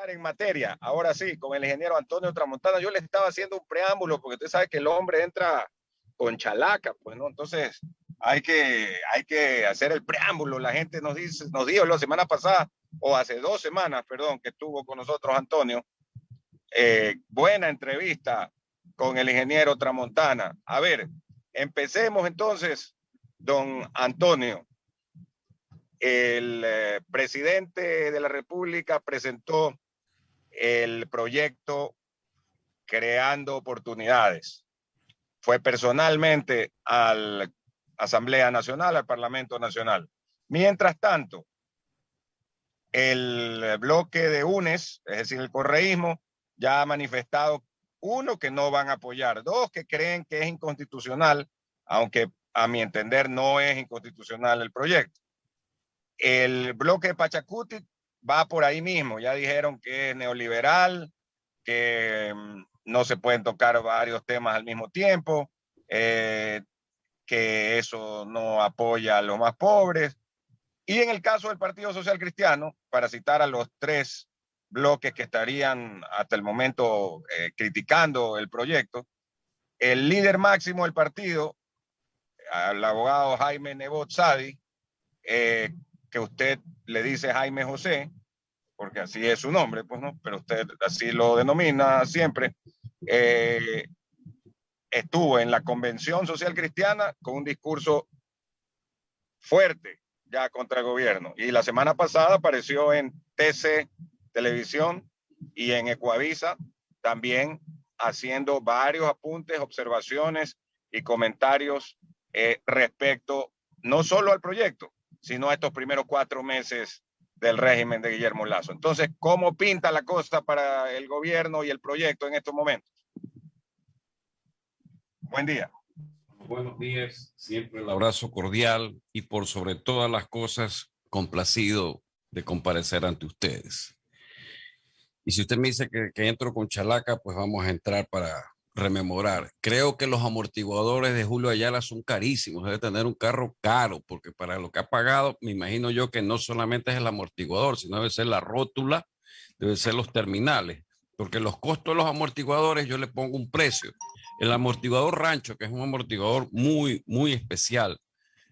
entrar en materia. Ahora sí, con el ingeniero Antonio Tramontana, yo le estaba haciendo un preámbulo porque usted sabe que el hombre entra con chalaca, pues, ¿no? Entonces hay que hacer el preámbulo. La gente nos dijo la semana pasada, o hace 2 semanas, perdón, que estuvo con nosotros Antonio, buena entrevista con el ingeniero Tramontana. A ver, empecemos entonces, don Antonio. El presidente de la República presentó el proyecto Creando Oportunidades. Fue personalmente a la Asamblea Nacional, al Parlamento Nacional. Mientras tanto, el bloque de UNES, es decir, el correísmo, ya ha manifestado, uno, que no van a apoyar, dos, que creen que es inconstitucional, aunque a mi entender no es inconstitucional el proyecto. El bloque de Pachacuti va por ahí mismo, ya dijeron que es neoliberal, que no se pueden tocar varios temas al mismo tiempo, que eso no apoya a los más pobres. Y en el caso del Partido Social Cristiano, para citar a los tres bloques que estarían hasta el momento criticando el proyecto, el líder máximo del partido, el abogado Jaime Nebot Sadi, que usted le dice Jaime José, porque así es su nombre, pues no, pero usted así lo denomina siempre, estuvo en la Convención Social Cristiana con un discurso fuerte ya contra el gobierno. Y la semana pasada apareció en TC Televisión y en Ecuavisa también haciendo varios apuntes, observaciones y comentarios respecto no solo al proyecto, sino a estos primeros 4 meses del régimen de Guillermo Lasso. Entonces, ¿cómo pinta la cosa para el gobierno y el proyecto en estos momentos? Buen día. Buenos días, siempre el abrazo cordial y por sobre todas las cosas complacido de comparecer ante ustedes. Y si usted me dice que entro con chalaca, pues vamos a entrar para rememorar. Creo que los amortiguadores de Julio Ayala son carísimos, debe tener un carro caro, porque para lo que ha pagado, me imagino yo que no solamente es el amortiguador, sino debe ser la rótula, debe ser los terminales, porque los costos de los amortiguadores yo le pongo un precio. El amortiguador rancho, que es un amortiguador muy, muy especial,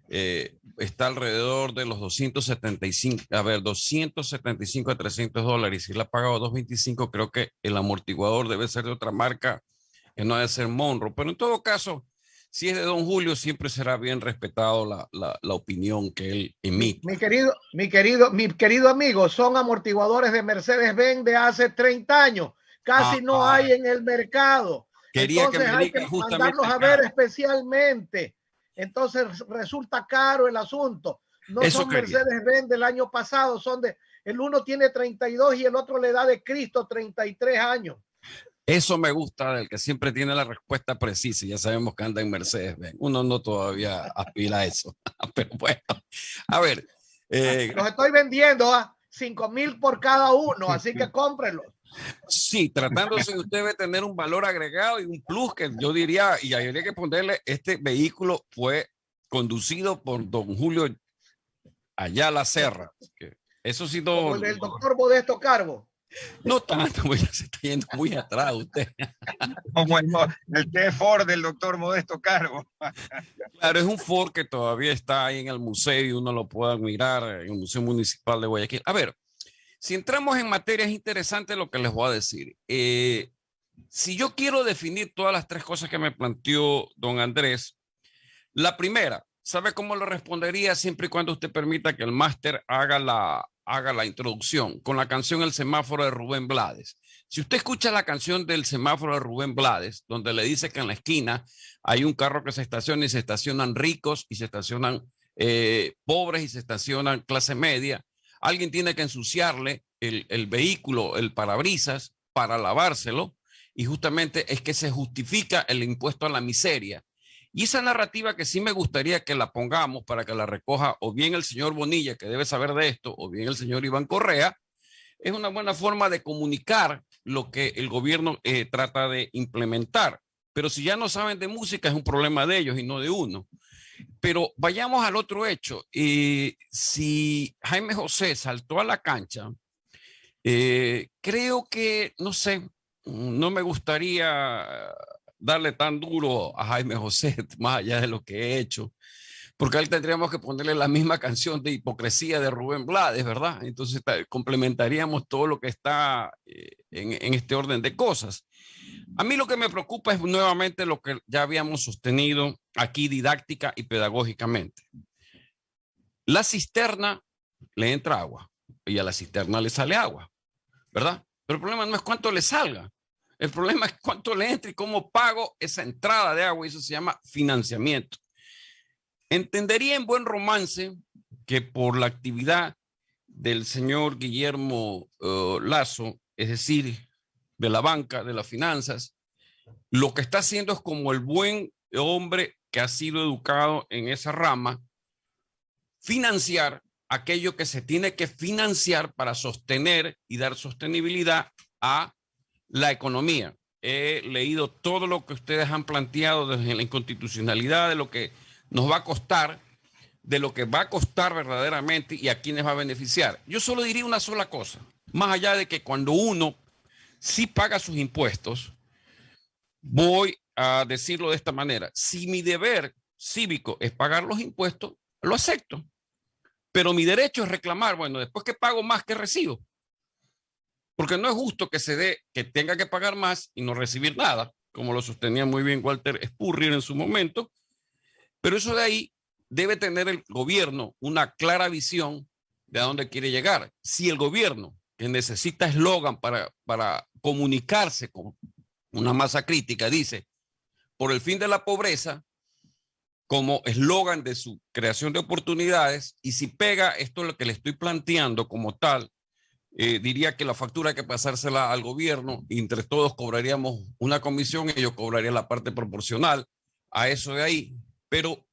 está alrededor de los 275 a $300. Si le ha pagado $225, creo que el amortiguador debe ser de otra marca, que no debe ser Monroe. Pero en todo caso, si es de don Julio, siempre será bien respetado la opinión que él emite. Mi querido amigo, son amortiguadores de Mercedes-Benz de hace 30 años. Casi no hay en el mercado. Entonces hay que mandarlos a ver especialmente. Entonces resulta caro el asunto. No son Mercedes-Benz del año pasado, son de, el uno tiene 32 y el otro le da de Cristo 33 años. Eso me gusta del que siempre tiene la respuesta precisa. Ya sabemos que anda en Mercedes-Benz. Uno no todavía aspira a eso. Pero bueno, a ver. Los estoy vendiendo a 5,000 por cada uno, así que cómprenlos. Sí, tratándose de usted debe tener un valor agregado y un plus que yo diría, y habría que ponerle, este vehículo fue conducido por don Julio Ayala Serra. Eso sí, como el del doctor Modesto Carbo. No tanto, pues ya se está yendo muy atrás usted. Como el T-Ford del doctor Modesto Carbo. Claro, es un Ford que todavía está ahí en el museo y uno lo puede admirar en el Museo Municipal de Guayaquil. A ver, si entramos en materia, es interesante lo que les voy a decir. Si yo quiero definir todas las tres cosas que me planteó don Andrés, la primera, ¿sabe cómo lo respondería siempre y cuando usted permita que el máster haga la introducción con la canción El Semáforo de Rubén Blades? Si usted escucha la canción del Semáforo de Rubén Blades, donde le dice que en la esquina hay un carro que se estaciona y se estacionan ricos y se estacionan pobres y se estacionan clase media, alguien tiene que ensuciarle el vehículo, el parabrisas, para lavárselo, y justamente es que se justifica el impuesto a la miseria. Y esa narrativa que sí me gustaría que la pongamos para que la recoja o bien el señor Bonilla, que debe saber de esto, o bien el señor Iván Correa, es una buena forma de comunicar lo que el gobierno trata de implementar. Pero si ya no saben de música, es un problema de ellos y no de uno. Pero vayamos al otro hecho. Si Jaime José saltó a la cancha, Creo que, no sé, no me gustaría darle tan duro a Jaime José, más allá de lo que he hecho, porque a él tendríamos que ponerle la misma canción de Hipocresía de Rubén Blades, ¿verdad? Entonces complementaríamos todo lo que está en este orden de cosas. A mí lo que me preocupa es nuevamente lo que ya habíamos sostenido aquí didáctica y pedagógicamente. La cisterna le entra agua y a la cisterna le sale agua, ¿verdad? Pero el problema no es cuánto le salga. El problema es cuánto le entra y cómo pago esa entrada de agua, y eso se llama financiamiento. Entendería en buen romance que por la actividad del señor Guillermo Lasso, es decir, de la banca, de las finanzas, lo que está haciendo es como el buen hombre que ha sido educado en esa rama, financiar aquello que se tiene que financiar para sostener y dar sostenibilidad a la economía. He leído todo lo que ustedes han planteado desde la inconstitucionalidad, de lo que nos va a costar, de lo que va a costar verdaderamente y a quiénes va a beneficiar. Yo solo diría una sola cosa, más allá de que cuando uno sí paga sus impuestos, voy a decirlo de esta manera: si mi deber cívico es pagar los impuestos, lo acepto, pero mi derecho es reclamar, bueno, después que pago más que recibo, porque no es justo que se dé, que tenga que pagar más y no recibir nada, como lo sostenía muy bien Walter Spurrier en su momento. Pero eso de ahí debe tener el gobierno una clara visión de a dónde quiere llegar. Si el gobierno, que necesita eslogan para comunicarse con una masa crítica, dice por el fin de la pobreza como eslogan de su creación de oportunidades, y si pega esto es lo que le estoy planteando como tal, diría que la factura hay que pasársela al gobierno y entre todos cobraríamos una comisión y yo cobraría la parte proporcional a eso de ahí. Pero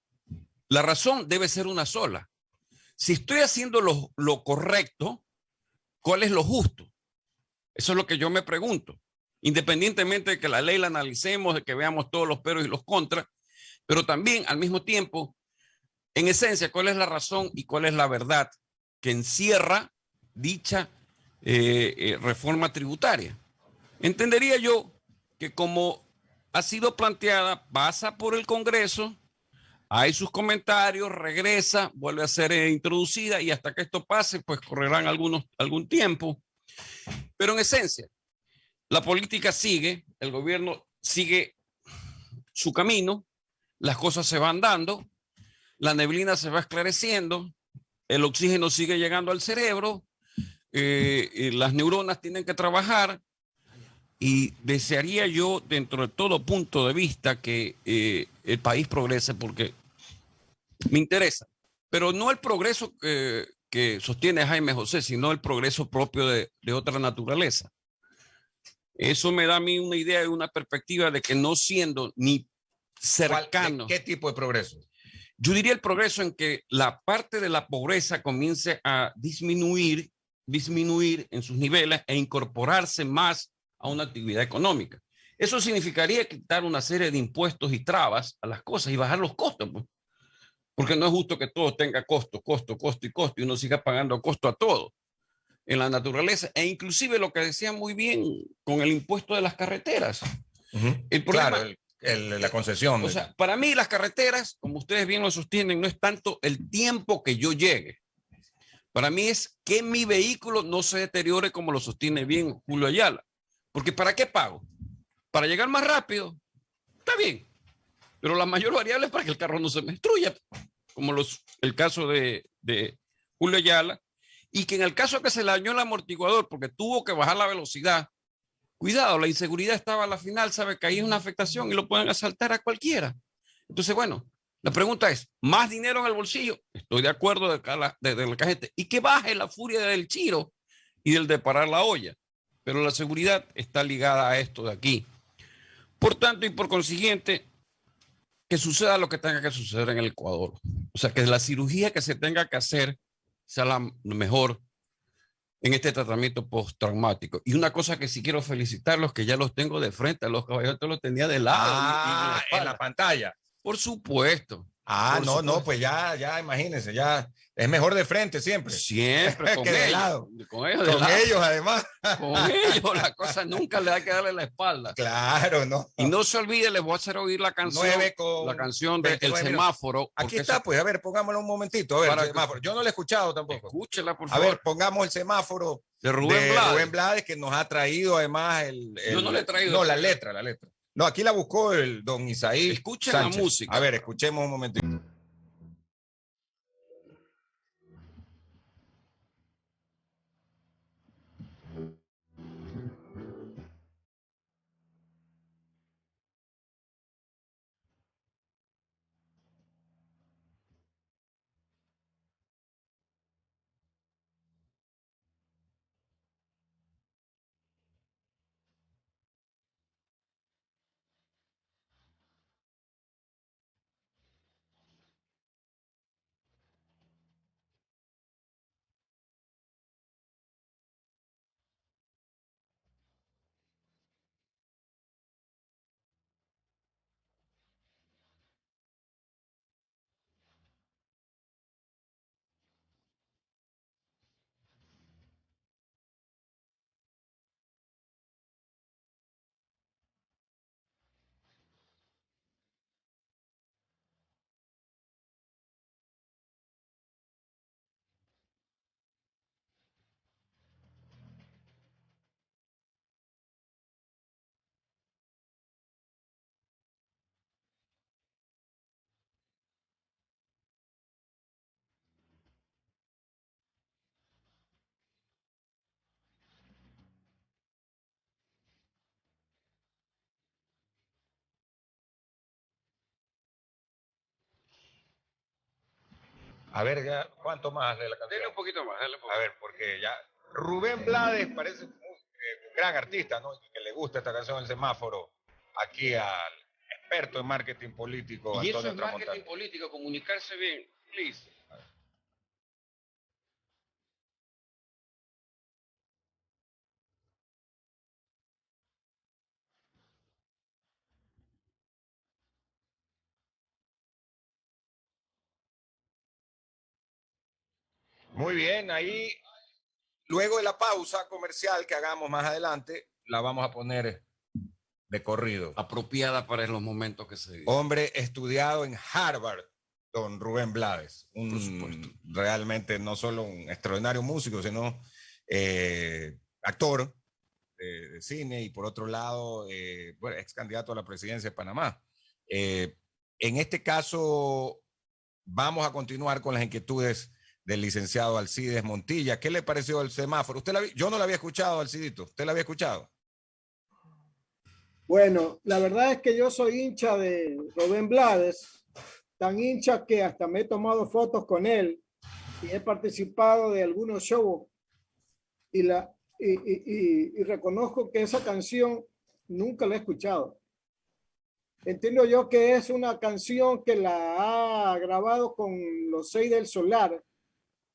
la razón debe ser una sola. Si estoy haciendo lo correcto, ¿cuál es lo justo? Eso es lo que yo me pregunto. Independientemente de que la ley la analicemos, de que veamos todos los peros y los contras, pero también al mismo tiempo, en esencia, ¿cuál es la razón y cuál es la verdad que encierra dicha reforma tributaria? Entendería yo que como ha sido planteada, pasa por el Congreso, hay sus comentarios, regresa, vuelve a ser introducida y hasta que esto pase, pues correrán algún tiempo. Pero en esencia, la política sigue, el gobierno sigue su camino, las cosas se van dando, la neblina se va esclareciendo, el oxígeno sigue llegando al cerebro, las neuronas tienen que trabajar y desearía yo, dentro de todo punto de vista, que el país progrese porque me interesa, pero no el progreso que sostiene Jaime José, sino el progreso propio de otra naturaleza. Eso me da a mí una idea y una perspectiva de que no siendo ni cercano. ¿Qué tipo de progreso? Yo diría el progreso en que la parte de la pobreza comience a disminuir en sus niveles e incorporarse más a una actividad económica. Eso significaría quitar una serie de impuestos y trabas a las cosas y bajar los costos, pues. Porque no es justo que todo tenga costo y uno siga pagando costo a todo en la naturaleza, e inclusive lo que decía muy bien con el impuesto de las carreteras. El problema, claro, la concesión. O sea, para mí las carreteras, como ustedes bien lo sostienen, no es tanto el tiempo que yo llegue. Para mí es que mi vehículo no se deteriore, como lo sostiene bien Julio Ayala. Porque ¿para qué pago? Para llegar más rápido, está bien. Pero la mayor variable es para que el carro no se me destruya, como el caso de Julio Ayala, y que en el caso que se le dañó el amortiguador porque tuvo que bajar la velocidad, cuidado, la inseguridad estaba a la final, sabe que ahí es una afectación y lo pueden asaltar a cualquiera. Entonces, bueno, la pregunta es, ¿más dinero en el bolsillo? Estoy de acuerdo de la gente. Y que baje la furia del chiro y del de parar la olla. Pero la seguridad está ligada a esto de aquí. Por tanto y por consiguiente, que suceda lo que tenga que suceder en el Ecuador. O sea, que la cirugía que se tenga que hacer sea la mejor en este tratamiento postraumático. Y una cosa que sí quiero felicitarlos, que ya los tengo de frente, a los caballeros los tenía de lado. En la pantalla. Por supuesto. No, pues ya, imagínense, ya es mejor de frente siempre. Siempre con que ellos. de lado. Con ellos, Además. Con ellos, la cosa nunca le da que darle la espalda. Claro, no. Y no se olvide, les voy a hacer oír la canción de El Semáforo. Aquí está, pues, a ver, pongámoslo un momentito. A ver, el semáforo. Yo no lo he escuchado tampoco. Escúchela, por favor. A ver, pongamos el semáforo de Rubén Blades, que nos ha traído además Yo no le he traído. No, la letra. No, aquí la buscó el don Isaí. Escuchen Sánchez. la música. A ver, escuchemos un momentito. A ver, ya, ¿cuánto más de la canción? Dale un poquito más, dale un poquito. A ver, porque ya Rubén Blades parece un gran artista, ¿no? Que le gusta esta canción, El Semáforo, aquí al experto en marketing político, Y Antonio eso es Tramontano. marketing político, comunicarse bien, please. Muy bien, ahí luego de la pausa comercial que hagamos más adelante, la vamos a poner de corrido. Apropiada para los momentos que se viven. Hombre estudiado en Harvard, don Rubén Blades. Realmente no solo un extraordinario músico, sino actor de cine y por otro lado, bueno, ex candidato a la presidencia de Panamá. En este caso, vamos a continuar con las inquietudes del licenciado Alcides Montilla. ¿Qué le pareció el semáforo? Yo no la había escuchado, Alcidito. ¿Usted la había escuchado? Bueno, la verdad es que yo soy hincha de Rubén Blades, tan hincha que hasta me he tomado fotos con él y he participado de algunos shows y reconozco que esa canción nunca la he escuchado. Entiendo yo que es una canción que la ha grabado con los 6 del Solar.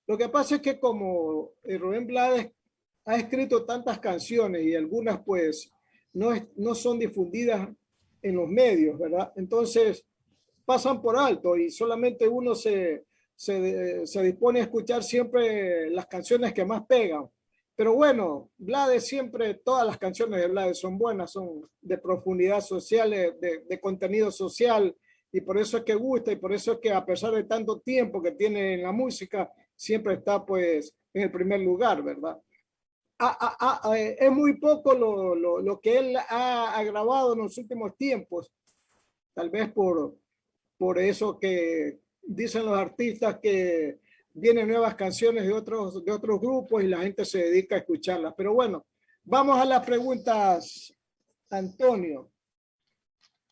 Lo que pasa es que como Rubén Blades ha escrito tantas canciones y algunas pues no son difundidas en los medios, ¿verdad? Entonces pasan por alto y solamente uno se dispone a escuchar siempre las canciones que más pegan. Pero bueno, Blades siempre, todas las canciones de Blades son buenas, son de profundidad social, de contenido social, y por eso es que gusta y por eso es que a pesar de tanto tiempo que tiene en la música, siempre está pues en el primer lugar, ¿verdad? Es muy poco lo que él ha grabado en los últimos tiempos, tal vez por eso que dicen los artistas que vienen nuevas canciones de otros grupos y la gente se dedica a escucharlas. Pero bueno, vamos a las preguntas, Antonio.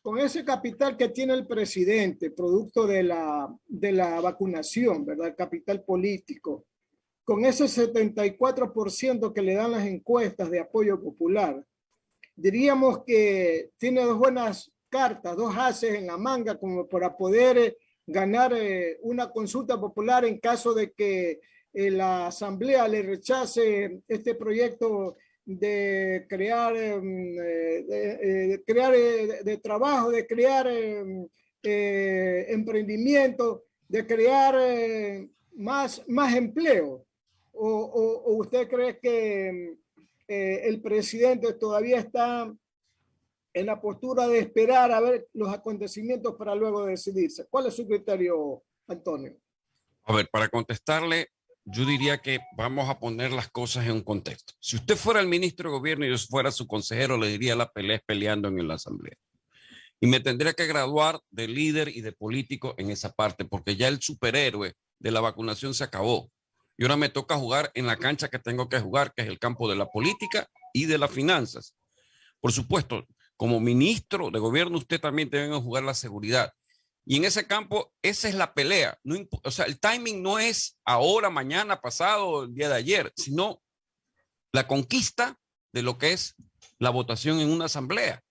Con ese capital que tiene el presidente, producto de la vacunación, ¿verdad? El capital político, con ese 74% que le dan las encuestas de apoyo popular, diríamos que tiene dos buenas cartas, dos ases en la manga como para poder ganar una consulta popular en caso de que la asamblea le rechace este proyecto de crear trabajo, de crear emprendimiento, de crear más empleo? ¿O usted cree que el presidente todavía está en la postura de esperar a ver los acontecimientos para luego decidirse? ¿Cuál es su criterio, Antonio? A ver, para contestarle, yo diría que vamos a poner las cosas en un contexto. Si usted fuera el ministro de gobierno y yo fuera su consejero, le diría la pelea es peleando en la asamblea. Y me tendría que graduar de líder y de político en esa parte, porque ya el superhéroe de la vacunación se acabó. Y ahora me toca jugar en la cancha que tengo que jugar, que es el campo de la política y de las finanzas. Por supuesto, como ministro de gobierno, usted también debe jugar la seguridad. Y en ese campo, esa es la pelea. No, o sea, el timing no es ahora, mañana, pasado, el día de ayer, sino la conquista de lo que es la votación en una asamblea.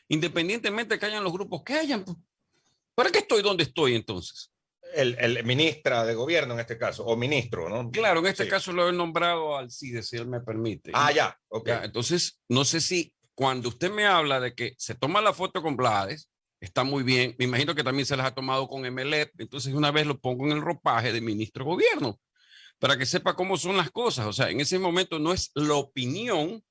Independientemente de que hayan los grupos que hayan. ¿Para qué estoy donde estoy entonces? El ministra de gobierno en este caso, o ministro, ¿no? Claro, en este caso lo he nombrado Alcides, si él me permite. Ah, ya, ok. Ya, entonces, no sé si cuando usted me habla de que se toma la foto con Blades, está muy bien. Me imagino que también se las ha tomado con MLEP. Entonces, una vez lo pongo en el ropaje de ministro de gobierno para que sepa cómo son las cosas. O sea, en ese momento no es la opinión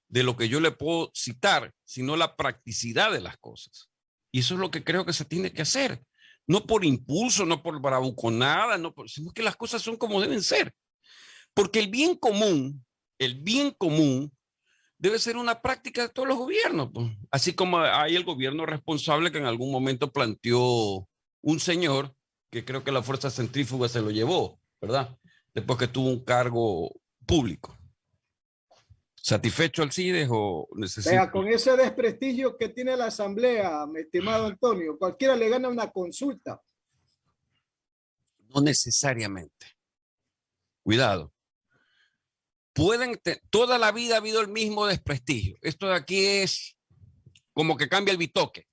de lo que yo le puedo citar, sino la practicidad de las cosas. Y eso es lo que creo que se tiene que hacer. No por impulso, no por bravuconada, sino que las cosas son como deben ser. Porque el bien común debe ser una práctica de todos los gobiernos. Pues. Así como hay el gobierno responsable que en algún momento planteó un señor que creo que la fuerza centrífuga se lo llevó, ¿verdad? Después que tuvo un cargo público. ¿Satisfecho Alcides o necesita? Vea, con ese desprestigio que tiene la Asamblea, mi estimado Antonio, cualquiera le gana una consulta. No necesariamente. Cuidado. Toda la vida ha habido el mismo desprestigio. Esto de aquí es como que cambia el bitoque.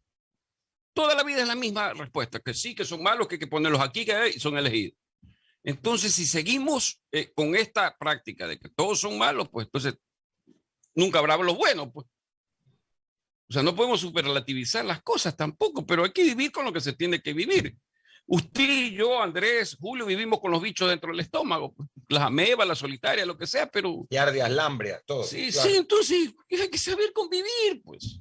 Toda la vida es la misma respuesta, que sí, que son malos, que hay que ponerlos aquí, que son elegidos. Entonces, si seguimos con esta práctica de que todos son malos, pues entonces nunca habrá los buenos. Pues. O sea, no podemos superlativizar las cosas tampoco, pero hay que vivir con lo que se tiene que vivir. Usted y yo, Andrés, Julio, vivimos con los bichos dentro del estómago, pues. Las amebas, la solitaria, lo que sea, pero... Yardias, lambria, todo. Sí, claro. Sí, entonces hay que saber convivir, pues.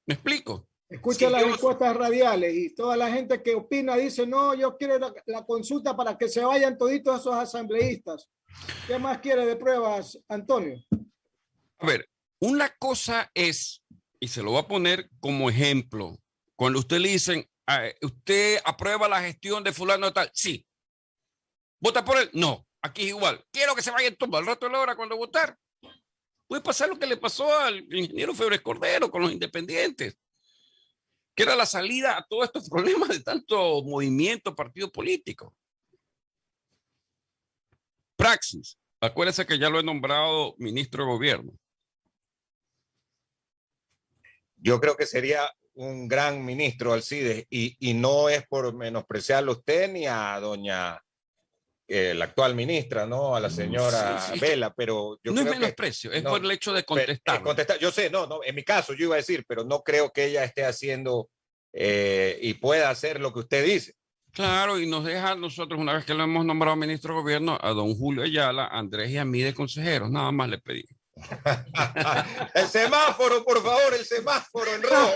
¿Me explico? Escucha las encuestas radiales y toda la gente que opina dice, no, yo quiero la consulta para que se vayan toditos esos asambleístas. ¿Qué más quiere de pruebas, Antonio? A ver, una cosa es, y se lo voy a poner como ejemplo, cuando usted le dicen, ¿usted aprueba la gestión de fulano tal? Sí. ¿Vota por él? No. Aquí es igual. Quiero que se vayan todos al rato de la hora cuando votar. Puede pasar lo que le pasó al ingeniero Febres Cordero con los independientes, que era la salida a todos estos problemas de tanto movimiento, partido político. Praxis. Acuérdense que ya lo he nombrado ministro de gobierno. Yo creo que sería un gran ministro, Alcides, y no es por menospreciarlo a usted ni a doña, la actual ministra, ¿no? A la señora sí, Vela, pero yo no creo es menosprecio, que, es por el hecho de contestar. Yo sé, no, en mi caso yo iba a decir, pero no creo que ella esté haciendo y pueda hacer lo que usted dice. Claro, y nos deja a nosotros, una vez que lo hemos nombrado ministro de gobierno, a don Julio Ayala, a Andrés y a mí de consejeros, nada más le pedí. El semáforo, por favor, el semáforo en rojo.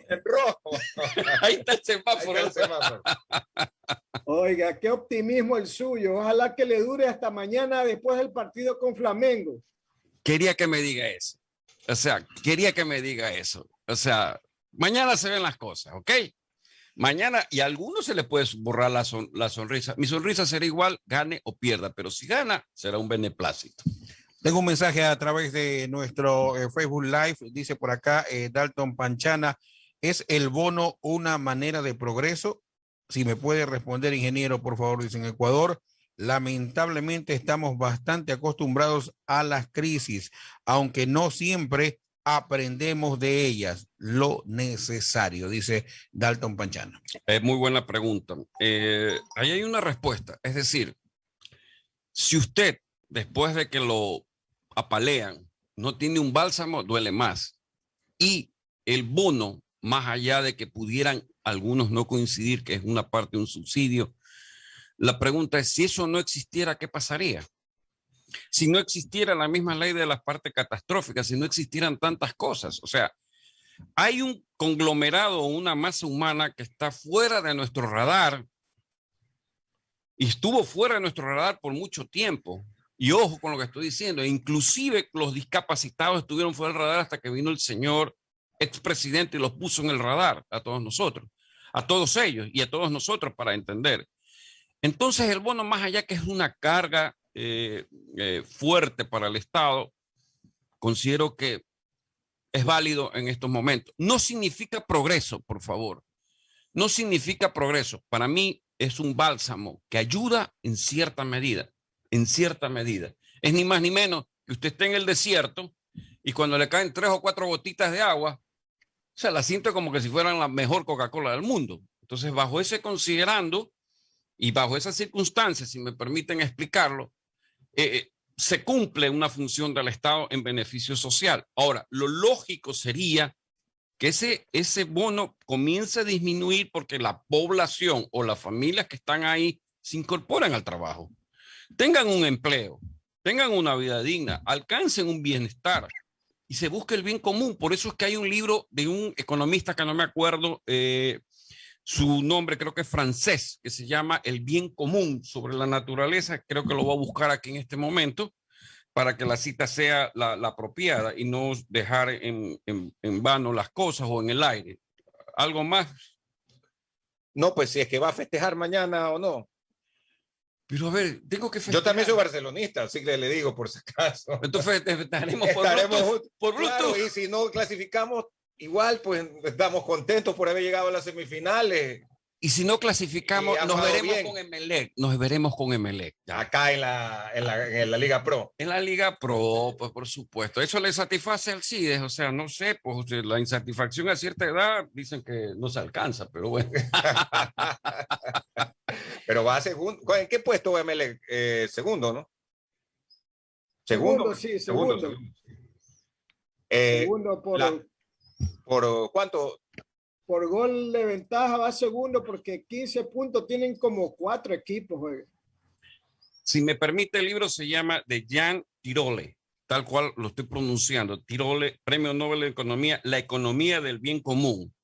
En rojo. Ahí está el semáforo. Ahí está el semáforo. Oiga, qué optimismo el suyo. Ojalá que le dure hasta mañana después del partido con Flamengo. Quería que me diga eso. O sea, quería que me diga eso. O sea, mañana se ven las cosas, ¿ok? Mañana, y a algunos se le puede borrar la sonrisa. Mi sonrisa será igual, gane o pierda, pero si gana, será un beneplácito. Tengo un mensaje a través de nuestro Facebook Live, dice por acá Dalton Panchana, ¿es el bono una manera de progreso? Si me puede responder, ingeniero, por favor, dice en Ecuador. Lamentablemente estamos bastante acostumbrados a las crisis, aunque no siempre aprendemos de ellas lo necesario, dice Dalton Panchana. Muy buena pregunta. Ahí hay una respuesta. Es decir, si usted, después de que lo apalean, no tiene un bálsamo, duele más. Y el bono más allá de que pudieran algunos no coincidir que es una parte de un subsidio, la pregunta es, si eso no existiera, ¿qué pasaría? Si no existiera la misma ley de las partes catastróficas, si no existieran tantas cosas, o sea, hay un conglomerado, una masa humana que está fuera de nuestro radar y estuvo fuera de nuestro radar por mucho tiempo. Y ojo con lo que estoy diciendo, inclusive los discapacitados estuvieron fuera del radar hasta que vino el señor expresidente y los puso en el radar a todos nosotros, a todos ellos y a todos nosotros para entender. Entonces el bono, más allá que es una carga fuerte para el Estado, considero que es válido en estos momentos. No significa progreso, por favor. No significa progreso. Para mí es un bálsamo que ayuda en cierta medida. En cierta medida. Es ni más ni menos que usted esté en el desierto y cuando le caen 3 o 4 gotitas de agua, se la siente como que si fueran la mejor Coca-Cola del mundo. Entonces, bajo ese considerando y bajo esas circunstancias, si me permiten explicarlo, se cumple una función del Estado en beneficio social. Ahora, lo lógico sería que ese bono comience a disminuir porque la población o las familias que están ahí se incorporan al trabajo, tengan un empleo, tengan una vida digna, alcancen un bienestar y se busque el bien común. Por eso es que hay un libro de un economista que no me acuerdo su nombre, creo que es francés, que se llama El bien común sobre la naturaleza. Creo que lo voy a buscar aquí en este momento para que la cita sea la apropiada y no dejar en vano las cosas o en el aire. ¿Algo más? No, pues si es que va a festejar mañana o no. Pero a ver, tengo que Yo festejar. también soy barcelonista, así que le digo por si acaso. Entonces festejaremos por Bluetooth. Y si no clasificamos, igual pues estamos contentos por haber llegado a las semifinales. Y si no clasificamos, nos veremos con Emelec. Nos veremos con Emelec. Acá en la Liga Pro. En la Liga Pro, pues por supuesto. ¿Eso le satisface al CIDES? O sea, no sé, pues la insatisfacción a cierta edad dicen que no se alcanza, pero bueno. Pero va a segundo. ¿En qué puesto va Emelec? Segundo, ¿no? Segundo, sí, segundo. Segundo ¿por cuánto? Por gol de ventaja va segundo porque 15 puntos tienen como 4 equipos. Oye. Si me permite, el libro se llama de Jean Tirole, tal cual lo estoy pronunciando. Tirole, Premio Nobel de Economía, La economía del bien común.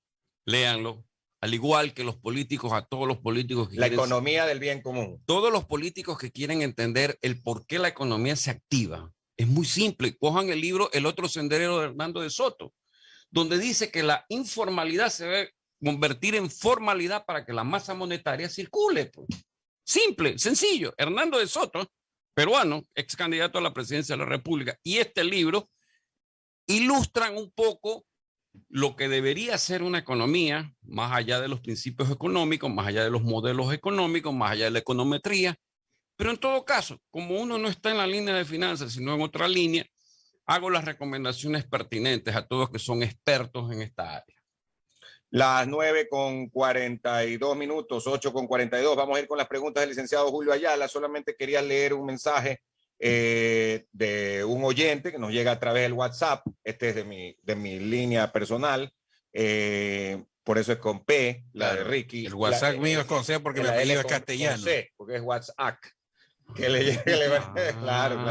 Léanlo. Al igual que los políticos, a todos los políticos que la economía del bien común. Todos los políticos que quieren entender el por qué la economía se activa. Es muy simple. Cojan el libro El otro sendero de Hernando de Soto, donde dice que la informalidad se debe convertir en formalidad para que la masa monetaria circule. Pues. Simple, sencillo. Hernando de Soto, peruano, ex candidato a la presidencia de la República, y este libro ilustran un poco lo que debería ser una economía, más allá de los principios económicos, más allá de los modelos económicos, más allá de la econometría. Pero en todo caso, como uno no está en la línea de finanzas, sino en otra línea, hago las recomendaciones pertinentes a todos que son expertos en esta área. Las 9:42, 8:42. Vamos a ir con las preguntas del licenciado Julio Ayala. Solamente quería leer un mensaje de un oyente que nos llega a través del WhatsApp. Este es de mi línea personal. Por eso es con P, la de Ricky. El WhatsApp mío es con C porque mi apellido es castellano. Con C, porque es WhatsApp. Que le llegue, claro.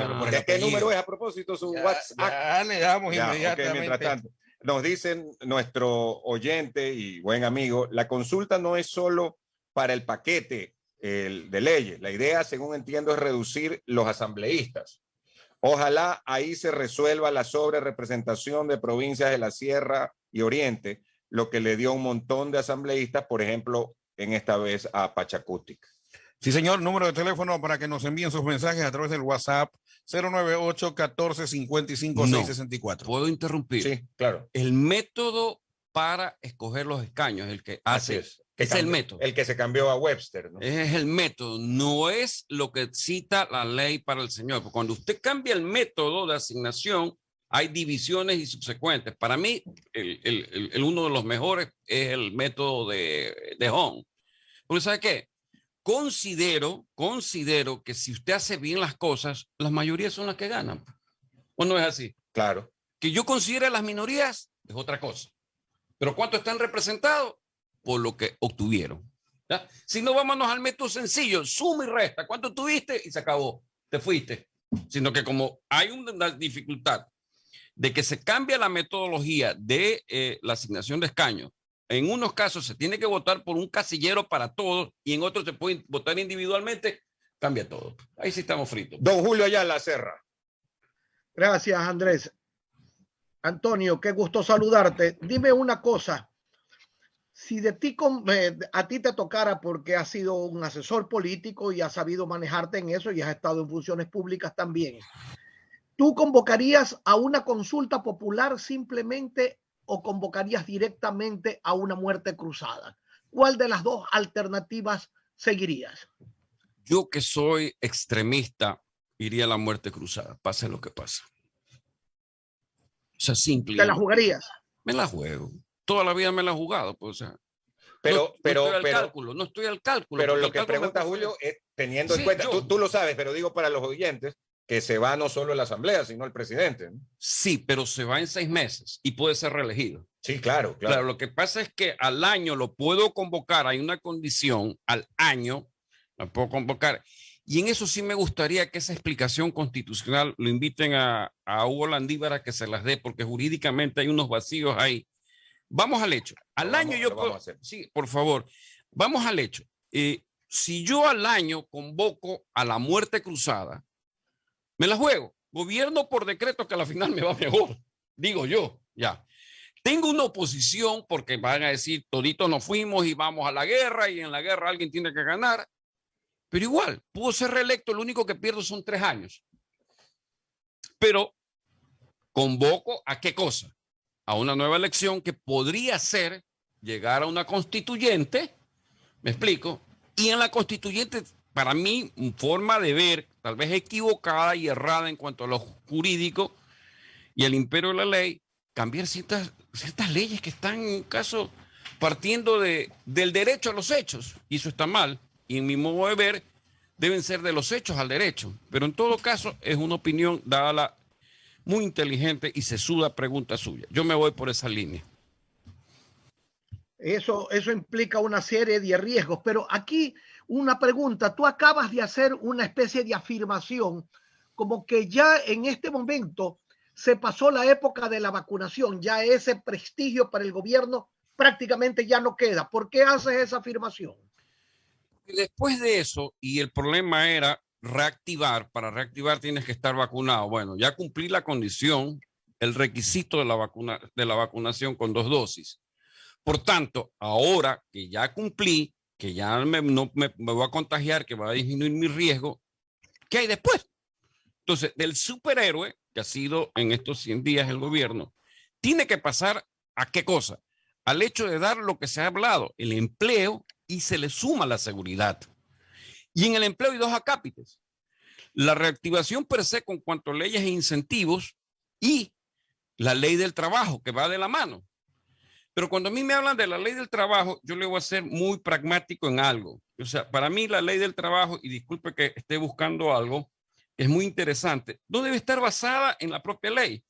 ¿Qué número es a propósito su WhatsApp? Ya le damos inmediatamente. Okay, mientras tanto, nos dicen nuestro oyente y buen amigo, la consulta no es solo para el paquete de leyes. La idea, según entiendo, es reducir los asambleístas. Ojalá ahí se resuelva la sobrerepresentación de provincias de la Sierra y Oriente, lo que le dio un montón de asambleístas, por ejemplo, en esta vez a Pachacútic. Sí, señor. Número de teléfono para que nos envíen sus mensajes a través del WhatsApp 098-1455-664. ¿Puedo interrumpir? Sí, claro. El método para escoger los escaños, el que hace es el método. El que se cambió a Webster, ¿no? Es el método, no es lo que cita la ley para el señor. Porque cuando usted cambia el método de asignación, hay divisiones y subsecuentes. Para mí, uno de los mejores es el método de Hong. Porque ¿sabe qué? Considero que si usted hace bien las cosas, las mayorías son las que ganan. ¿O no es así? Claro. Que yo considere las minorías es otra cosa. Pero ¿cuántos están representados? Por lo que obtuvieron. ¿Ya? Si no, vámonos al método sencillo, suma y resta. ¿Cuánto tuviste? Y se acabó, te fuiste. Sino que como hay una dificultad de que se cambia la metodología de la asignación de escaños, en unos casos se tiene que votar por un casillero para todos y en otros se puede votar individualmente, cambia todo. Ahí sí estamos fritos. Don Julio Ayala Serra. Gracias, Andrés. Antonio, qué gusto saludarte. Dime una cosa. Si de ti, a ti te tocara, porque has sido un asesor político y has sabido manejarte en eso y has estado en funciones públicas también, ¿tú convocarías a una consulta popular simplemente o convocarías directamente a una muerte cruzada? ¿Cuál de las dos alternativas seguirías? Yo que soy extremista, iría a la muerte cruzada, pase lo que pase. O sea, simple. ¿Te la jugarías? Me la juego. Toda la vida me la he jugado, pues, o sea. No estoy al cálculo. Pero lo que pregunta Julio es teniendo en cuenta, tú lo sabes, pero digo para los oyentes, que se va no solo la asamblea, sino el presidente, ¿no? Sí, pero se va en 6 meses y puede ser reelegido. Sí, claro. Claro, lo que pasa es que al año lo puedo convocar, hay una condición, al año lo puedo convocar. Y en eso sí me gustaría que esa explicación constitucional lo inviten a Hugo Landívar a que se las dé, porque jurídicamente hay unos vacíos ahí. Vamos al hecho. Al año yo puedo... Sí, por favor. Vamos al hecho. Si yo al año convoco a la muerte cruzada, me la juego. Gobierno por decreto que a la final me va mejor. Digo yo, ya. Tengo una oposición porque van a decir, toditos nos fuimos y vamos a la guerra y en la guerra alguien tiene que ganar. Pero igual, puedo ser reelecto, lo único que pierdo son 3 años. Pero convoco a qué cosa? A una nueva elección que podría ser llegar a una constituyente, me explico, y en la constituyente, para mí, forma de ver, tal vez equivocada y errada en cuanto a lo jurídico y el imperio de la ley, cambiar ciertas leyes que están, en un caso, partiendo del derecho a los hechos, y eso está mal, y en mi modo de ver, deben ser de los hechos al derecho, pero en todo caso es una opinión dada la muy inteligente y sesuda pregunta suya. Yo me voy por esa línea. Eso implica una serie de riesgos, pero aquí una pregunta. Tú acabas de hacer una especie de afirmación como que ya en este momento se pasó la época de la vacunación, ya ese prestigio para el gobierno prácticamente ya no queda. ¿Por qué haces esa afirmación? Después de eso, y el problema era reactivar, para reactivar tienes que estar vacunado. Bueno, ya cumplí la condición, el requisito de la vacunación con 2 dosis. Por tanto, ahora que ya cumplí, que ya no me voy a contagiar, que va a disminuir mi riesgo, ¿qué hay después? Entonces, del superhéroe, que ha sido en estos 100 días el gobierno, tiene que pasar ¿a qué cosa? Al hecho de dar lo que se ha hablado, el empleo, y se le suma la seguridad. Y en el empleo hay 2 acápites. La reactivación per se con cuanto a leyes e incentivos y la ley del trabajo, que va de la mano. Pero cuando a mí me hablan de la ley del trabajo, yo le voy a ser muy pragmático en algo. O sea, para mí la ley del trabajo, y disculpe que esté buscando algo, que es muy interesante, no debe estar basada en la propia ley.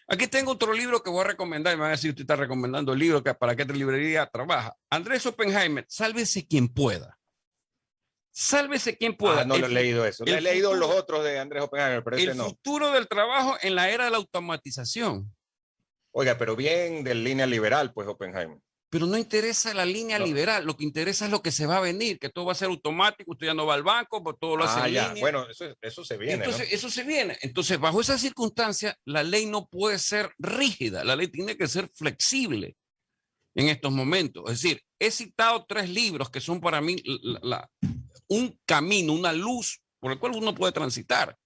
Aquí tengo otro libro que voy a recomendar, y me van a decir, usted está recomendando el libro, ¿para qué librería trabaja? Andrés Oppenheimer, Sálvese quien pueda. Sálvese quien pueda. No lo he leído eso. He leído los otros de Andrés Oppenheimer, pero ese no. El futuro del trabajo en la era de la automatización. Oiga, pero bien de línea liberal, pues, Oppenheimer. Pero no interesa la línea liberal, lo que interesa es lo que se va a venir, que todo va a ser automático, usted ya no va al banco, pues todo lo hace en línea. Bueno, eso se viene. Entonces, ¿no? eso se viene. Entonces, bajo esas circunstancias, la ley no puede ser rígida, la ley tiene que ser flexible en estos momentos. Es decir, he citado 3 libros que son para mí un camino, una luz por el cual uno puede transitar.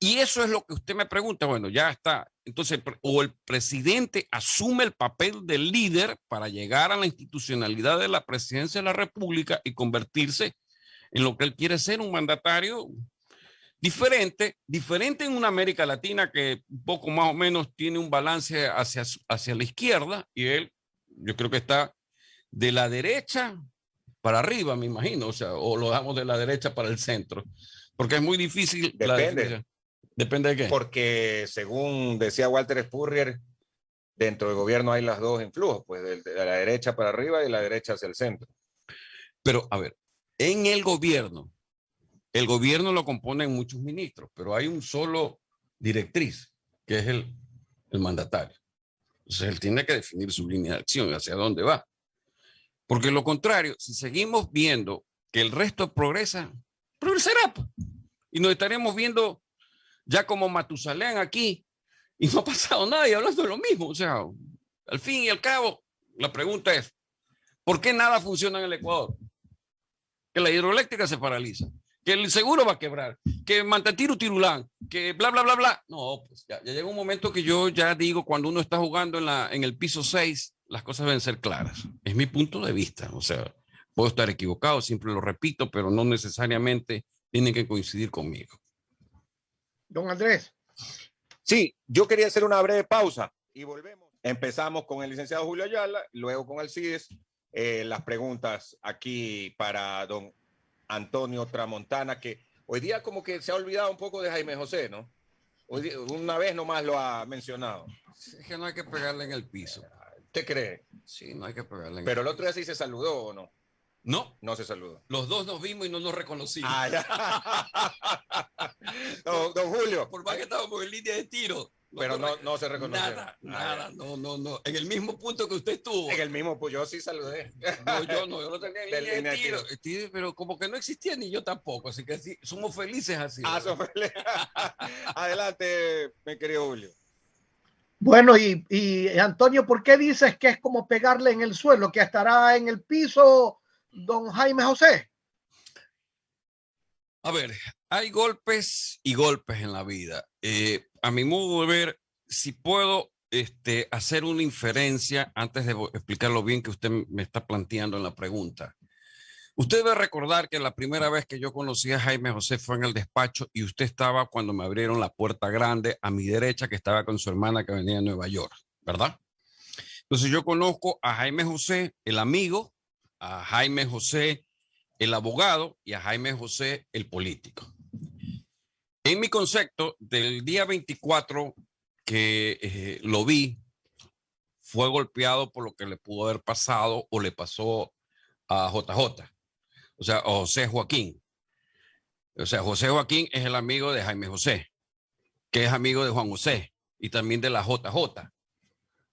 Y eso es lo que usted me pregunta. Bueno, ya está. Entonces, o el presidente asume el papel del líder para llegar a la institucionalidad de la presidencia de la República y convertirse en lo que él quiere ser, un mandatario diferente en una América Latina que un poco más o menos tiene un balance hacia la izquierda, y él, yo creo que está de la derecha para arriba, me imagino, o sea, o lo damos de la derecha para el centro, porque es muy difícil. Depende. ¿Depende de qué? Porque según decía Walter Spurrier, dentro del gobierno hay las dos influjos, pues de la derecha para arriba y de la derecha hacia el centro. Pero, a ver, en el gobierno lo componen muchos ministros, pero hay un solo directriz, que es el mandatario. Entonces, él tiene que definir su línea de acción, hacia dónde va. Porque lo contrario, si seguimos viendo que el resto progresa, progresará. Y nos estaremos viendo ya como Matusalén aquí, y no ha pasado nada y hablando de lo mismo. O sea, al fin y al cabo, la pregunta es, ¿por qué nada funciona en el Ecuador? Que la hidroeléctrica se paraliza, que el seguro va a quebrar, que Mantatiru Tirulán, que bla, bla, bla, bla. No, pues ya llega un momento que yo ya digo, cuando uno está jugando en el piso 6, las cosas deben ser claras. Es mi punto de vista. O sea, puedo estar equivocado, siempre lo repito, pero no necesariamente tienen que coincidir conmigo. Don Andrés. Sí, yo quería hacer una breve pausa y volvemos. Empezamos con el licenciado Julio Ayala, luego con Alcides. Las preguntas aquí para don Antonio Tramontana, que hoy día como que se ha olvidado un poco de Jaime José, ¿no? Hoy día, una vez nomás lo ha mencionado. Es que no hay que pegarle en el piso. ¿Usted cree? Sí, no hay que pegarle en el piso. Pero el otro día sí se saludó, ¿o no? No. No se saludó. Los dos nos vimos y no nos reconocimos. Don Julio. Por más que estábamos en línea de tiro. Pero no se reconocieron. Nada, no. En el mismo punto que usted estuvo. En el mismo, pues yo sí saludé. Yo no tenía en línea de tiro. Pero como que no existía ni yo tampoco, así que sí, somos felices así. Somos felices. Adelante, mi querido Julio. Bueno, y Antonio, ¿por qué dices que es como pegarle en el suelo, que estará en el piso don Jaime José? A ver, hay golpes y golpes en la vida. A mi modo de ver, si puedo hacer una inferencia antes de explicar lo bien que usted me está planteando en la pregunta. Usted debe recordar que la primera vez que yo conocí a Jaime José fue en el despacho y usted estaba cuando me abrieron la puerta grande a mi derecha, que estaba con su hermana que venía de Nueva York, ¿verdad? Entonces yo conozco a Jaime José, el amigo, a Jaime José, el abogado, y a Jaime José, el político. En mi concepto, del día 24 que lo vi, fue golpeado por lo que le pudo haber pasado o le pasó a JJ, o sea, a José Joaquín. O sea, José Joaquín es el amigo de Jaime José, que es amigo de Juan José y también de la JJ,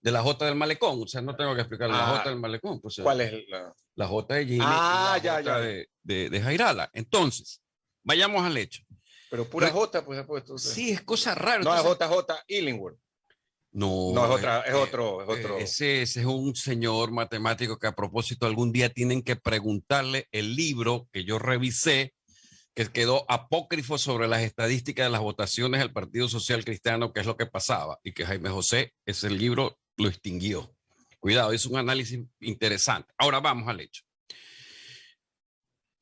de la J del Malecón. O sea, no tengo que explicar la J del Malecón. Pues, ¿cuál es la J de Jimmy y la J de Jairala? Entonces, vayamos al hecho. Pero pura J, pues ha puesto usted. Sí, es cosa rara. No, entonces, es JJ Illingworth. No, es otro. Ese es un señor matemático que a propósito algún día tienen que preguntarle el libro que yo revisé, que quedó apócrifo sobre las estadísticas de las votaciones del Partido Social Cristiano, que es lo que pasaba, y que Jaime José, ese libro lo extinguió. Cuidado, es un análisis interesante. Ahora vamos al hecho.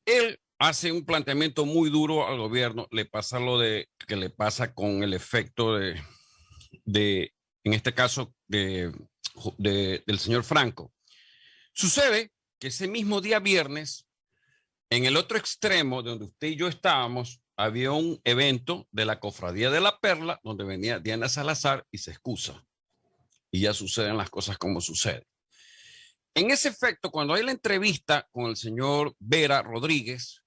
Él hace un planteamiento muy duro al gobierno, le pasa lo de que le pasa con el efecto de en este caso, del señor Franco. Sucede que ese mismo día viernes, en el otro extremo de donde usted y yo estábamos, había un evento de la Cofradía de la Perla, donde venía Diana Salazar y se excusa. Y ya suceden las cosas como suceden. En ese efecto, cuando hay la entrevista con el señor Vera Rodríguez,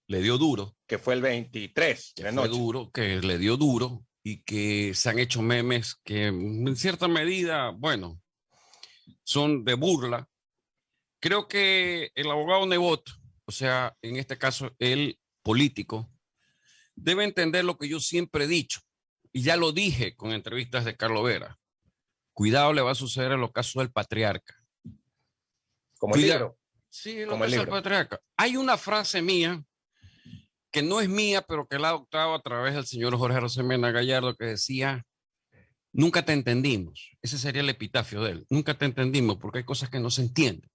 le dio duro. Que fue el 23 de la noche. Fue duro, que le dio duro. Y que se han hecho memes que en cierta medida, bueno, son de burla. Creo que el abogado Nebot, o sea, en este caso el político, debe entender lo que yo siempre he dicho, y ya lo dije con entrevistas de Carlos Vera. Cuidado le va a suceder en los casos del patriarca. Como el libro. Sí, en los casos del patriarca. Hay una frase mía que no es mía, pero que la he adoptado a través del señor Jorge Rosemena Gallardo, que decía, nunca te entendimos. Ese sería el epitafio de él. Nunca te entendimos porque hay cosas que no se entienden.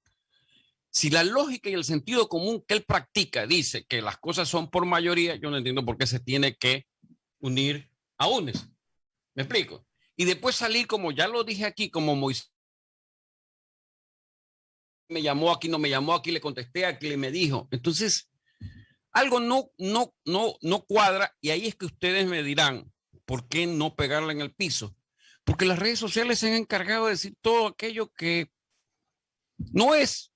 Si la lógica y el sentido común que él practica dice que las cosas son por mayoría, yo no entiendo por qué se tiene que unir a UNES. ¿Me explico? Y después salir, como ya lo dije aquí, como Moisés me llamó aquí, no me llamó aquí, le contesté aquí, le me dijo. Entonces, algo no cuadra, y ahí es que ustedes me dirán, ¿por qué no pegarle en el piso? Porque las redes sociales se han encargado de decir todo aquello que no es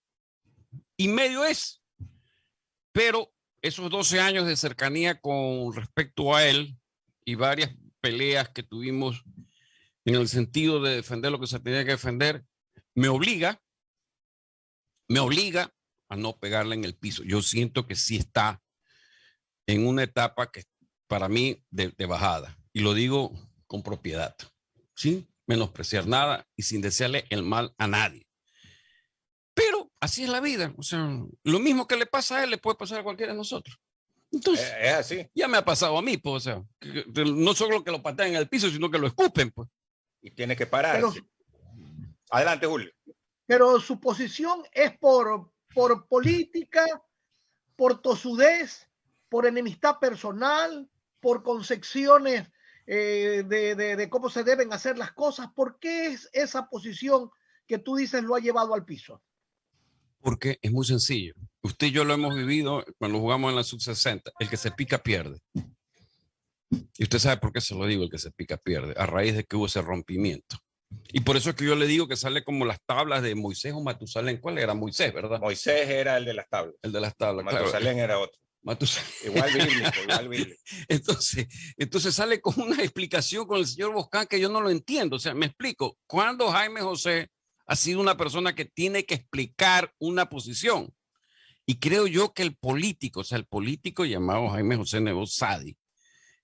y medio es. Pero esos 12 años de cercanía con respecto a él y varias peleas que tuvimos en el sentido de defender lo que se tenía que defender, me obliga a no pegarle en el piso. Yo siento que sí está en una etapa que para mí de bajada. Y lo digo con propiedad, sin menospreciar nada y sin desearle el mal a nadie. Pero así es la vida. O sea, lo mismo que le pasa a él le puede pasar a cualquiera de nosotros. Entonces, es así. Ya me ha pasado a mí, pues, o sea, no solo que lo patean en el piso, sino que lo escupen, pues. Y tiene que pararse. Adelante, Julio. Pero su posición es por política, por tosudez, por enemistad personal, por concepciones de cómo se deben hacer las cosas. ¿Por qué es esa posición que tú dices lo ha llevado al piso? Porque es muy sencillo. Usted y yo lo hemos vivido cuando jugamos en la sub-60. El que se pica pierde. Y usted sabe por qué se lo digo, el que se pica pierde, a raíz de que hubo ese rompimiento. Y por eso es que yo le digo que sale como las tablas de Moisés o Matusalén. ¿Cuál era? Moisés, ¿verdad? Moisés era el de las tablas. El de las tablas, Matusalén era otro. Matusalén. Igual bíblico, igual bíblico. Entonces sale con una explicación con el señor Boscán que yo no lo entiendo. O sea, me explico. ¿Cuándo Jaime José ha sido una persona que tiene que explicar una posición? Y creo yo que el político, o sea, el político llamado Jaime José Nebot Sadi,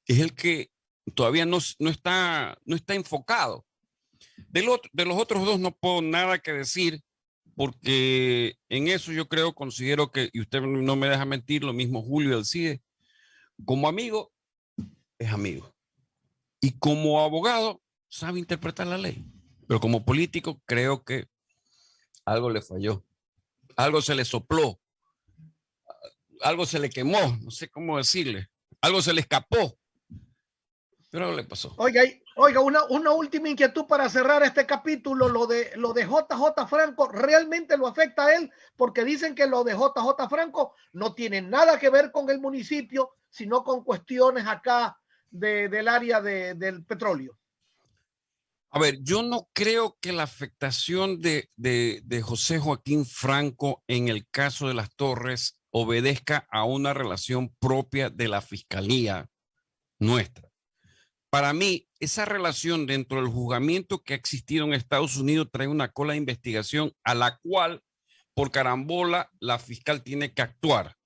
es el que todavía no está enfocado. De los otros dos no puedo nada que decir, porque en eso yo considero que, y usted no me deja mentir, lo mismo Julio Alcide, como amigo, es amigo. Y como abogado, sabe interpretar la ley. Pero como político, creo que algo le falló. Algo se le sopló. Algo se le quemó. No sé cómo decirle. Algo se le escapó. Pero algo le pasó. Oiga, una última inquietud para cerrar este capítulo. Lo de JJ Franco, ¿realmente lo afecta a él? Porque dicen que lo de JJ Franco no tiene nada que ver con el municipio, sino con cuestiones acá del área del petróleo. A ver, yo no creo que la afectación de José Joaquín Franco en el caso de las Torres obedezca a una relación propia de la fiscalía nuestra. Para mí, esa relación dentro del juzgamiento que ha existido en Estados Unidos trae una cola de investigación a la cual, por carambola, la fiscal tiene que actuar.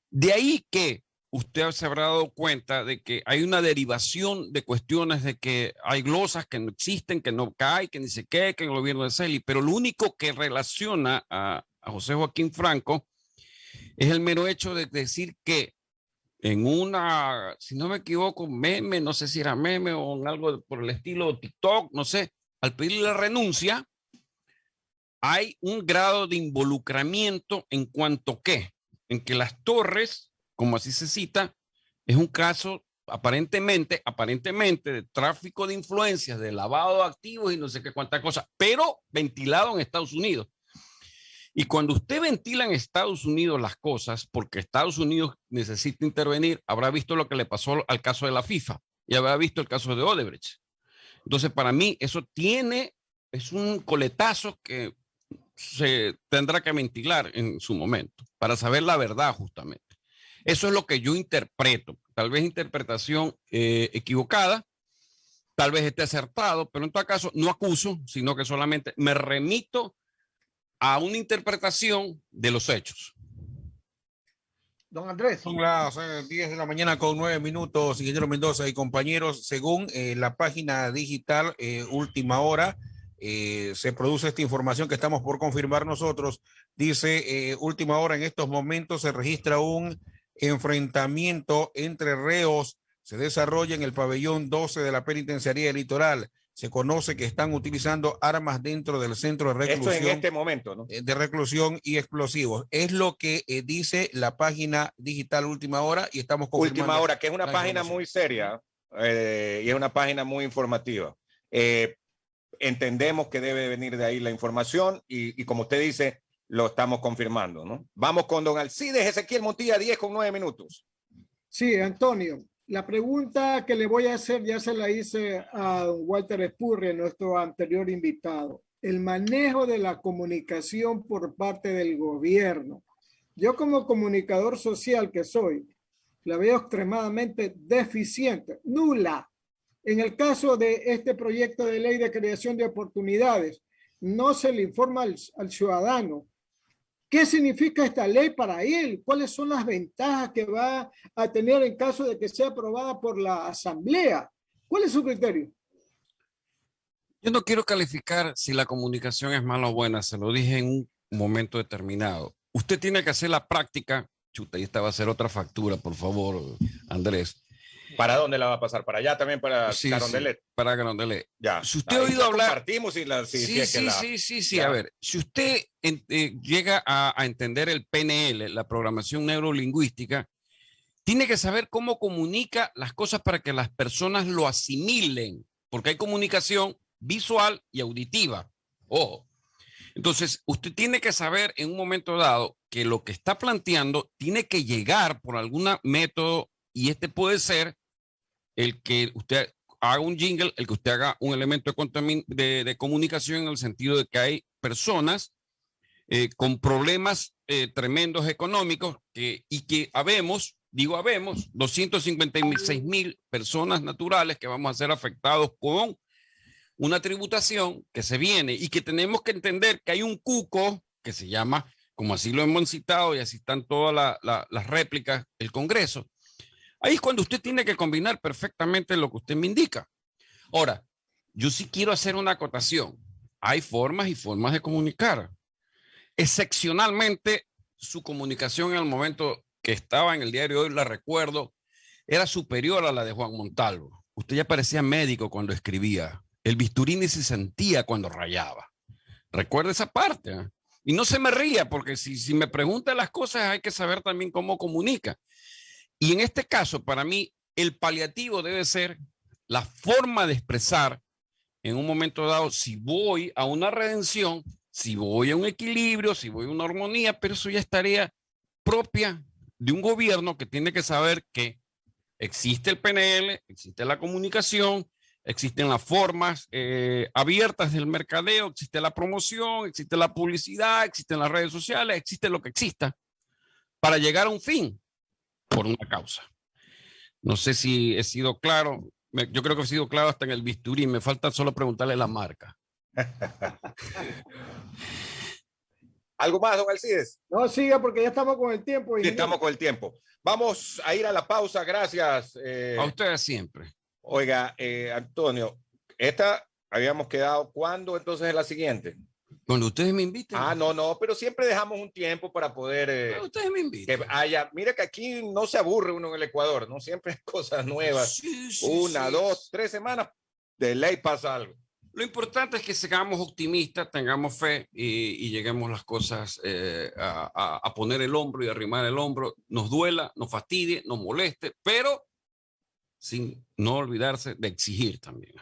De ahí que usted se habrá dado cuenta de que hay una derivación de cuestiones de que hay glosas que no existen, que no caen, que ni se qué, que en el gobierno de Celi, pero lo único que relaciona a José Joaquín Franco es el mero hecho de decir que en una, si no me equivoco, meme, no sé si era meme o en algo por el estilo TikTok, no sé, al pedirle la renuncia, hay un grado de involucramiento en cuanto en que las Torres, como así se cita, es un caso aparentemente de tráfico de influencias, de lavado de activos y no sé qué cuánta cosa, pero ventilado en Estados Unidos. Y cuando usted ventila en Estados Unidos las cosas, porque Estados Unidos necesita intervenir, habrá visto lo que le pasó al caso de la FIFA y habrá visto el caso de Odebrecht. Entonces, para mí, es un coletazo que se tendrá que ventilar en su momento para saber la verdad justamente. Eso es lo que yo interpreto. Tal vez interpretación equivocada, tal vez esté acertado, pero en todo caso no acuso, sino que solamente me remito a una interpretación de los hechos. Don Andrés. Son las 10 de la mañana con 9 minutos, ingeniero Mendoza y compañeros. Según la página digital Última Hora, se produce esta información que estamos por confirmar nosotros. Dice Última Hora, en estos momentos se registra un enfrentamiento entre reos. Se desarrolla en el pabellón 12 de la penitenciaría Litoral. Se conoce que están utilizando armas dentro del centro de reclusión. Esto en este momento, ¿no? De reclusión y explosivos. Es lo que dice la página digital Última Hora y estamos confirmando. Última Hora, que es una página muy seria y es una página muy informativa. Entendemos que debe venir de ahí la información y como usted dice, lo estamos confirmando, ¿no? Vamos con don Alcides Ezequiel Montilla, 10 con 9 minutos. Sí, Antonio. La pregunta que le voy a hacer ya se la hice a don Walter Espurria, nuestro anterior invitado. El manejo de la comunicación por parte del gobierno. Yo como comunicador social que soy, la veo extremadamente deficiente, nula. En el caso de este proyecto de ley de creación de oportunidades, no se le informa al ciudadano qué significa esta ley para él, cuáles son las ventajas que va a tener en caso de que sea aprobada por la Asamblea. ¿Cuál es su criterio? Yo no quiero calificar si la comunicación es mala o buena, se lo dije en un momento determinado. Usted tiene que hacer la práctica. Chuta, y esta va a ser otra factura, por favor, Andrés. ¿Para dónde la va a pasar? ¿Para allá también? ¿Para Carondelet? Sí, para Carondelet. Ya. Si usted ha oído hablar... Compartimos Sí. A ver, si usted llega a entender el PNL, la programación neurolingüística, tiene que saber cómo comunica las cosas para que las personas lo asimilen, porque hay comunicación visual y auditiva. Ojo. Entonces, usted tiene que saber en un momento dado que lo que está planteando tiene que llegar por algún método, y este puede ser el que usted haga un jingle, el que usted haga un elemento de comunicación, en el sentido de que hay personas con problemas tremendos económicos y que habemos 256,000 personas naturales que vamos a ser afectados con una tributación que se viene, y que tenemos que entender que hay un cuco que se llama, como así lo hemos citado y así están todas las réplicas, el Congreso. Ahí es cuando usted tiene que combinar perfectamente lo que usted me indica. Ahora, yo sí quiero hacer una acotación. Hay formas y formas de comunicar. Excepcionalmente, su comunicación en el momento que estaba en el diario Hoy, la recuerdo, era superior a la de Juan Montalvo. Usted ya parecía médico cuando escribía. El bisturí ni se sentía cuando rayaba. Recuerda esa parte, ¿eh? Y no se me ría, porque si me pregunta las cosas hay que saber también cómo comunica. Y en este caso, para mí, el paliativo debe ser la forma de expresar en un momento dado si voy a una redención, si voy a un equilibrio, si voy a una armonía, pero eso ya es tarea propia de un gobierno que tiene que saber que existe el PNL, existe la comunicación, existen las formas abiertas del mercadeo, existe la promoción, existe la publicidad, existen las redes sociales, existe lo que exista para llegar a un fin por una causa. No sé si he sido claro. Yo creo que he sido claro hasta en el bisturí. Me falta solo preguntarle la marca. ¿Algo más, don Alcides? No, siga, porque ya estamos con el tiempo. Sí, estamos con el tiempo. Vamos a ir a la pausa. Gracias. A ustedes siempre. Oiga, Antonio, esta habíamos quedado. ¿Cuándo entonces es la siguiente? Cuando ustedes me inviten. No, pero siempre dejamos un tiempo para poder. Cuando ustedes me inviten. Que haya, mira que aquí no se aburre uno en el Ecuador, ¿no? Siempre hay cosas nuevas. Sí, 1, 2, 3 semanas, de ley pasa algo. Lo importante es que seamos optimistas, tengamos fe y lleguemos las cosas a poner el hombro y arrimar el hombro. Nos duela, nos fastidie, nos moleste, pero sin no olvidarse de exigir también.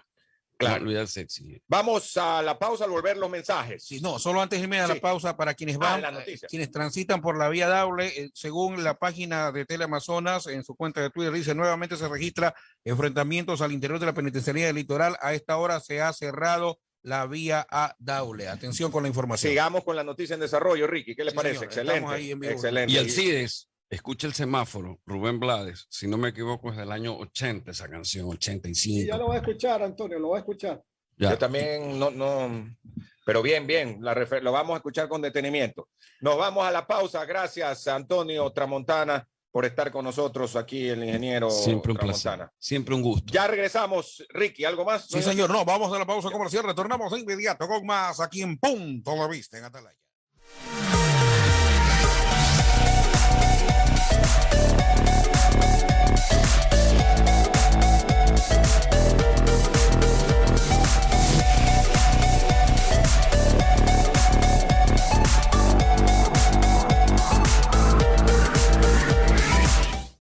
Claro. No olvidarse de exigir. Vamos a la pausa al volver los mensajes. Sí, no, solo antes de irme a la pausa, para quienes van, quienes transitan por la vía Daule, según la página de Teleamazonas, en su cuenta de Twitter, dice: nuevamente se registra enfrentamientos al interior de la penitenciaría del Litoral. A esta hora se ha cerrado la vía a Daule. Atención con la información. Sigamos con la noticia en desarrollo, Ricky. ¿Qué le parece? Señor, excelente. Excelente. Y Alcides, escucha el semáforo, Rubén Blades, si no me equivoco es del año 80 esa canción, 85. Sí, ya lo voy a escuchar, Antonio, lo voy a escuchar. Ya. Yo también no, pero bien, lo vamos a escuchar con detenimiento. Nos vamos a la pausa. Gracias, Antonio Tramontana, por estar con nosotros aquí, el ingeniero Siempre un Tramontana. placer, siempre un gusto. Ya regresamos, Ricky, ¿algo más? Sí, señor, no, vamos a la pausa comercial, retornamos de inmediato con más aquí en Punto de Vista, en Atalaya.